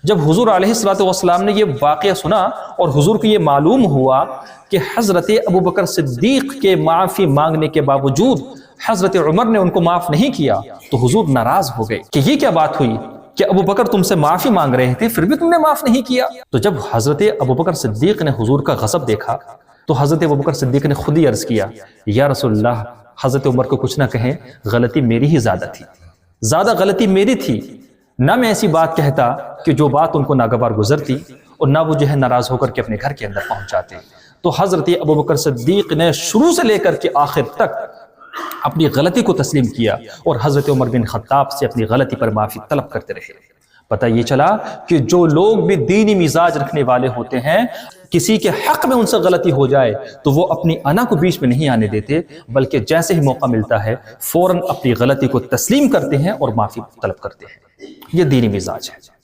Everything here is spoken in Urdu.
جب حضور علیہ الصلوۃ والسلام نے یہ واقعہ سنا اور حضور کو یہ معلوم ہوا کہ حضرت ابوبکر صدیق کے معافی مانگنے کے باوجود حضرت عمر نے ان کو معاف نہیں کیا تو حضور ناراض ہو گئے کہ یہ کیا بات ہوئی کہ ابوبکر تم سے معافی مانگ رہے تھے پھر بھی تم نے معاف نہیں کیا۔ تو جب حضرت ابوبکر صدیق نے حضور کا غضب دیکھا تو حضرت ابوبکر صدیق نے خود ہی عرض کیا یا رسول اللہ حضرت عمر کو کچھ نہ کہیں، غلطی میری ہی زیادہ غلطی میری تھی، نہ میں ایسی بات کہتا کہ جو بات ان کو ناگوار گزرتی اور نہ وہ جو ہے ناراض ہو کر کے اپنے گھر کے اندر پہنچ جاتے۔ تو حضرت ابوبکر صدیق نے شروع سے لے کر کے آخر تک اپنی غلطی کو تسلیم کیا اور حضرت عمر بن خطاب سے اپنی غلطی پر معافی طلب کرتے رہے۔ پتہ یہ چلا کہ جو لوگ بھی دینی مزاج رکھنے والے ہوتے ہیں، کسی کے حق میں ان سے غلطی ہو جائے تو وہ اپنی انا کو بیچ میں نہیں آنے دیتے، بلکہ جیسے ہی موقع ملتا ہے فوراً اپنی غلطی کو تسلیم کرتے ہیں اور معافی طلب کرتے ہیں۔ یہ دینی مزاج ہے۔